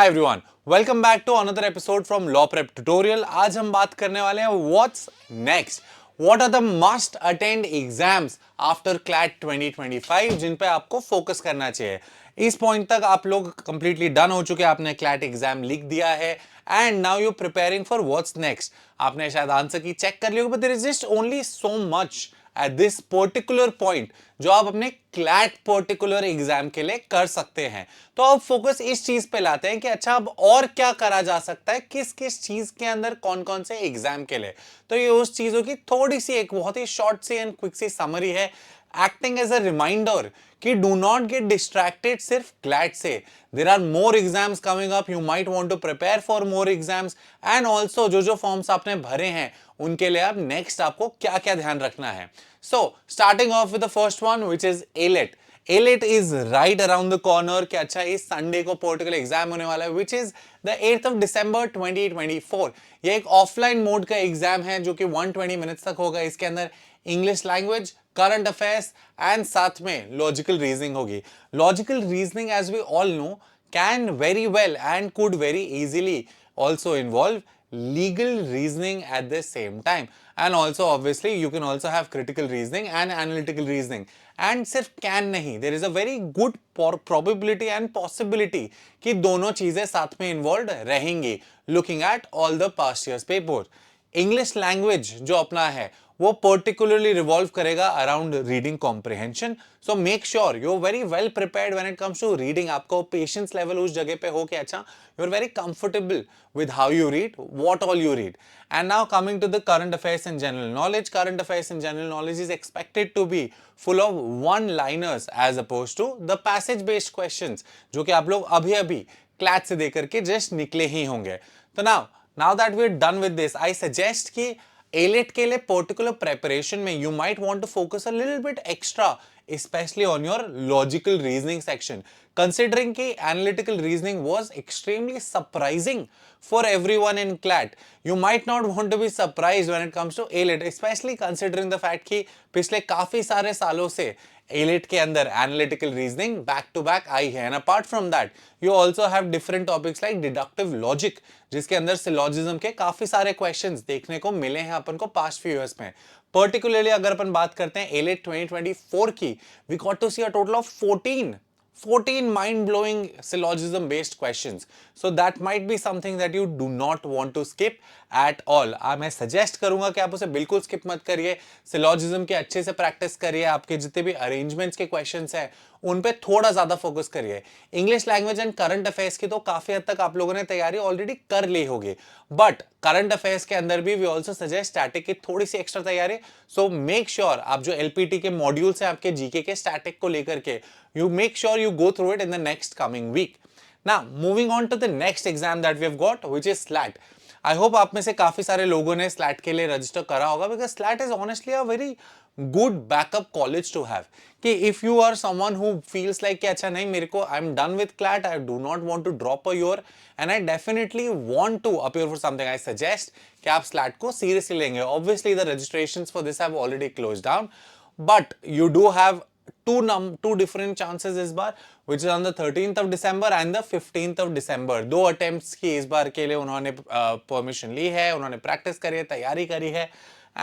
Hi everyone, welcome back to another episode from law prep tutorial. आज हम बात करने वाले हैं what's next, what are the must attend exams after CLAT 2025 जिन पे आपको फोकस करना चाहिए। इस पॉइंट तक आप लोग कंप्लीटली डन हो चुके हैं, आपने क्लैट एग्जाम लिख दिया है and now you preparing for what's next. आपने शायद आंसर की चेक कर लिया होगा, but there is just only so much at this particular point जो आप अपने क्लैट पर्टिकुलर एग्जाम के लिए कर सकते हैं। तो अब फोकस इस चीज पे लाते हैं कि अच्छा अब और क्या करा जा सकता है, किस किस चीज के अंदर कौन कौन से एग्जाम के लिए। तो ये उस चीजों की थोड़ी सी एक बहुत ही शॉर्ट सी एंड क्विक सी समरी है, एक्टिंग एज अ रिमाइंडर कि डू नॉट गेट डिस्ट्रैक्टेड सिर्फ क्लैट से। There are more exams coming up, you might want to prepare for more exams and also जो फॉर्म्स आपने भरे हैं उनके लिए अब नेक्स्ट आपको क्या क्या ध्यान रखना है। So starting of with the first one which is AILET. AILET is right around the corner कि अच्छा इस संडे को पोर्टुगल एग्जाम होने वाला है which is the 8th of December 2024। ये एक ऑफलाइन मोड का एग्जाम है जो कि 120 मिनट्स तक होगा। इसके अंदर English language, current affairs and साथ में लॉजिकल रीजनिंग होगी। Logical reasoning as we all know can very well and could very easily also involve legal reasoning at the same time, and also obviously you can also have critical reasoning and analytical reasoning। and सिर्फ can नहीं, there is a very good probability and possibility कि दोनों चीजें साथ में involved रहेंगी looking at all the past years paper। English language जो अपना है वो पर्टिकुलरली रिवॉल्व करेगा around reading comprehension. So make sure you are very well prepared when it comes to reading. आपको पेशेंस लेवल उस जगह पे हो कि अच्छा you are very comfortable with how you read, what all you read. And now coming to the current affairs and general knowledge. Current affairs and general knowledge is expected to be full of one liners as opposed to the passage based questions जो कि आप लोग अभी अभी CLAT से देकर के just निकले ही होंगे। तो now that we are done with this, I suggest कि एलेट के लिए पर्टिकुलर प्रेपरेशन में you might want to focus a little bit extra especially on your logical reasoning section, considering कि analytical reasoning was extremely surprising for everyone in CLAT। you might not want to be surprised when it comes to ALET, especially considering the fact कि पिछले काफी सारे सालों से ALET के अंदर analytical reasoning back to back आई है। and apart from that you also have different topics like deductive logic जिसके अंदर syllogism के काफी सारे questions देखने को मिले हैं अपन को past few years में। पर्टिकुलरली अगर अपन बात करते हैं एलेट 2024 की, we got to see a total of 14 mind blowing syllogism based questions, so that might be something that you do not want to skip at all। मैं सजेस्ट करूंगा कि आप उसे बिल्कुल स्किप मत करिए। सिलॉजिज्म के अच्छे से प्रैक्टिस करिए, आपके जितने भी अरेंजमेंट्स के क्वेश्चंस हैं उन पे थोड़ा ज्यादा फोकस करिए। English language and current affairs की तो काफी हद तक आप लोगों ने तैयारी ऑलरेडी कर ली होगी, बट करंट अफेयर्स के अंदर भी वी ऑल्सो सजेस्ट स्टैटिक की थोड़ी सी एक्स्ट्रा तैयारी। सो मेक श्योर आप जो एलपीटी के मॉड्यूल्स हैं आपके जीके के स्टैटिक को लेकर के, you make sure you go through it in the next coming week। now moving on to the next exam that we have got which is SLAT। I hope आप में से काफी सारे लोगों ने SLAT के लिए रजिस्टर करा होगा, because SLAT is honestly a very good backup college to have। कि if you are someone who feels like कि अच्छा नहीं मेरे को I'm done with CLAT, I do not want to drop a year and I definitely want to appear for something, I suggest कि आप SLAT को seriously लेंगे। obviously the registrations for this have already closed down, but you do have two different chances इस बार, which is on the 13th of December and the 15th of December। दो attempts की इस बार के लिए उन्होंने permission ली है, उन्होंने प्रैक्टिस करी है, तैयारी करी है।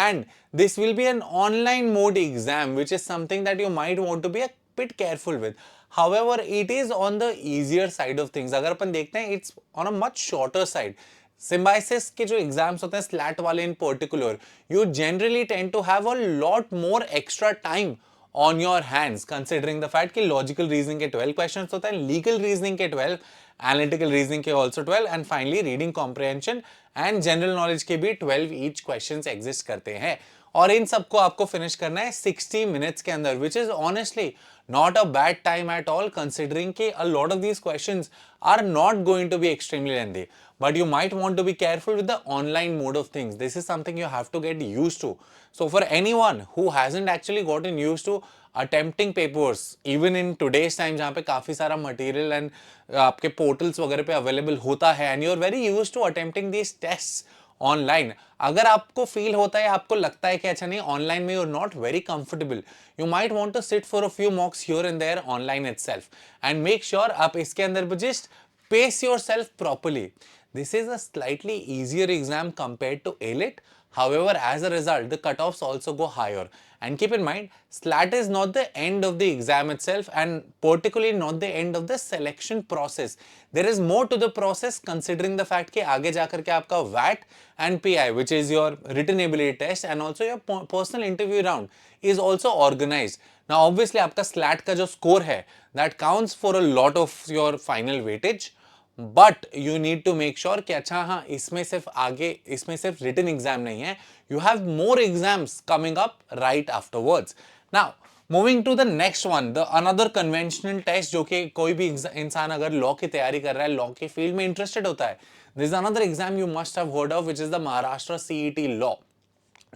and this will be an online mode exam which is something that you might want to be a bit careful with। however it is on the easier side of things। अगर अपन देखते हैं it's on a much shorter side। Symbiosis के जो exams होते हैं स्लैट वाले in particular, you generally tend to have a lot more extra time on your hands, considering the fact कि logical reasoning के 12 क्वेश्चंस होते हैं, लीगल रीजनिंग के 12, एनालिटिकल रीजनिंग के also 12 and finally reading comprehension and general knowledge के भी 12 each questions exist करते हैं। और इन सबको आपको फिनिश करना है 60 मिनट्स के अंदर, which is honestly not a bad time at all, considering कि a lot of these questions are not going to be extremely lengthy, but you might want to be careful with the online mode of things। this is something you have to get used to। so for anyone who hasn't actually gotten used to attempting papers even in today's time जहाँ पे काफी सारा material and आपके portals वगैरह पे available होता है and you're very used to attempting these tests online, अगर आपको फील होता है, आपको लगता है कि अच्छा नहीं ऑनलाइन में you are not very comfortable, you might want to sit for a few mocks here and there online itself and make sure आप इसके अंदर just pace yourself properly. This is a slightly easier exam compared to ALET. However, as a result, the cutoffs also go higher. And keep in mind, SLAT is not the end of the exam itself, and particularly not the end of the selection process. There is more to the process, considering the fact कि आगे जाकर के आपका VAT and PI, which is your written ability test, and also your personal interview round, is also organized. Now, obviously, आपका SLAT का जो score है, that counts for a lot of your final weightage. But you need to make sure कि अच्छा हाँ इसमें सिर्फ आगे इसमें सिर्फ रिटन एग्जाम नहीं है, you have more exams coming up right afterwards. Now moving to the next one, the another conventional test जो कि कोई भी इंसान अगर लॉ की तैयारी कर रहा है, लॉ के फील्ड में इंटरेस्टेड होता है, this is another exam you must have heard of, which is the Maharashtra CET law.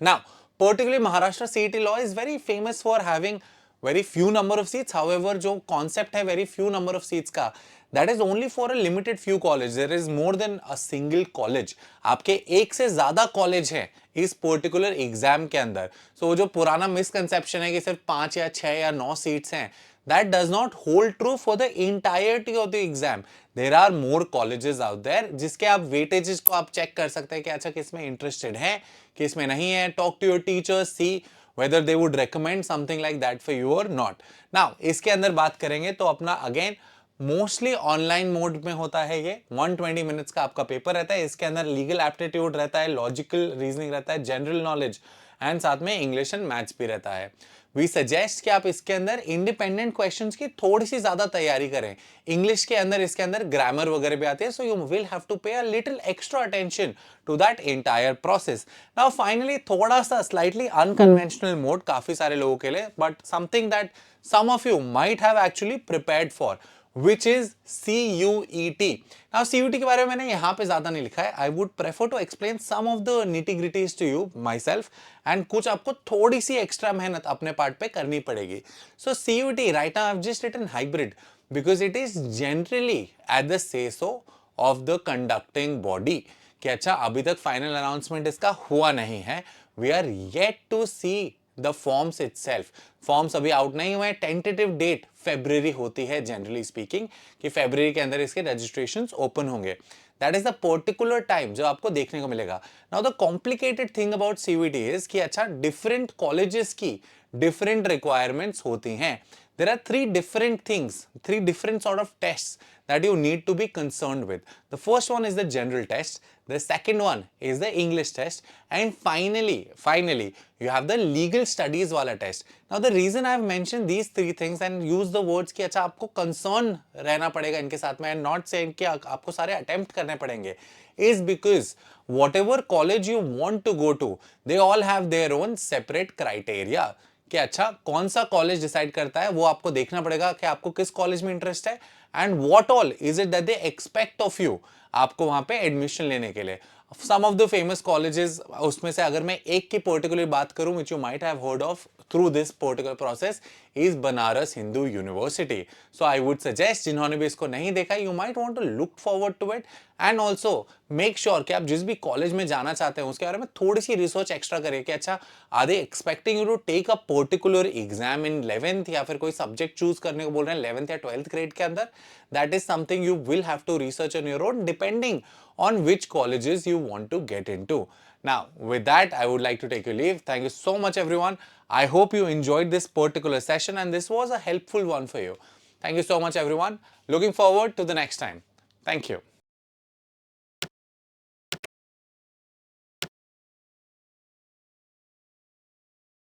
Now, particularly Maharashtra CET law is very famous for having very few number of seats. However, जो concept है very few number of seats का, that is only for a limited few college. There is more than a single college. आपके एक से ज्यादा college है इस particular exam के अंदर. So जो पुराना मिसकंसेप्शन है कि सिर्फ 5 या 6 या 9 सीट्स हैं, that does not hold true for the entirety of the exam. There are more colleges out there जिसके आप वेटेजेस को आप चेक कर सकते हैं कि अच्छा किस में इंटरेस्टेड है, किस में नहीं है. Talk to your teachers, see whether they would recommend something like that for you or not. Now इसके अंदर बात करेंगे तो अपना अगेन मोस्टली ऑनलाइन मोड में होता है. ये 120 मिनट्स का आपका पेपर रहता है. इसके अंदर लीगल एप्टीट्यूड रहता है, लॉजिकल रीजनिंग रहता है, जनरल नॉलेज एंड साथ में इंग्लिश एंड मैथ्स भी रहता है. वी सजेस्ट कि आप इसके अंदर इंडिपेंडेंट क्वेश्चंस की थोड़ी सी ज्यादा तैयारी करें. इंग्लिश के अंदर इसके अंदर ग्रामर वगैरह भी आती है, so you will have to pay a little extra attention to that entire process. Now finally थोड़ा सा स्लाइटली अनकन्वेंशनल मोड काफी सारे लोगों के लिए, but something that some of you might have actually prepared for, which is CUET. Now CUET के बारे में मैंने यहाँ पे ज्यादा नहीं लिखा है. I would prefer to explain some of the nitty-gritties to you myself, and कुछ आपको थोड़ी सी एक्स्ट्रा मेहनत अपने पार्ट पे करनी पड़ेगी. So CUET right now I've just written hybrid because it is generally at the say so of the conducting body. कि अच्छा अभी तक फाइनल अनाउंसमेंट इसका हुआ नहीं है. We are yet to see the forms itself. Forms अभी out नहीं हुए हैं. टेंटेटिव डेट फेब्रुअरी होती है जनरली स्पीकिंग, कि फेब्रुअरी के अंदर इसके रजिस्ट्रेशंस ओपन होंगे. That is the particular time जो आपको देखने को मिलेगा. Now the complicated thing about CUET is कि अच्छा डिफरेंट कॉलेजेस की डिफरेंट रिक्वायरमेंट्स होती हैं. There are three different things, three different sort of tests that you need to be concerned with. The first one is the general test, the second one is the English test, and finally you have the legal studies wala test. Now the reason I have mentioned these three things and use the words कि अच्छा आपको concern रहना पड़ेगा इनके साथ में, and not saying कि आपको सारे attempt करने पड़ेंगे, is because whatever college you want to go to, they all have their own separate criteria. कि अच्छा कौन सा कॉलेज डिसाइड करता है, वो आपको देखना पड़ेगा कि आपको किस कॉलेज में इंटरेस्ट है, and what all is it that they expect of you आपको वहां पे एडमिशन लेने के लिए. Some of the famous colleges, उसमें से अगर मैं एक की पर्टिकुलर बात करूं which you might have heard of through this particular process, is Banaras Hindu University. So I would suggest जिन्होंने भी इसको नहीं देखा, you might want to look forward to it, and also make sure कि आप जिस भी कॉलेज में जाना चाहते हैं उसके बारे में थोड़ी सी रिसर्च एक्स्ट्रा करें कि अच्छा are they expecting you to take a particular exam in 11th, या फिर कोई सब्जेक्ट चूज करने को बोल रहे हैं 11th या 12th ग्रेड के अंदर. That is something you will have to research on your own depending on which colleges you want to get into. Now, with that, I would like to take your leave. Thank you so much, everyone. I hope you enjoyed this particular session and this was a helpful one for you. Thank you so much, everyone. Looking forward to the next time. Thank you.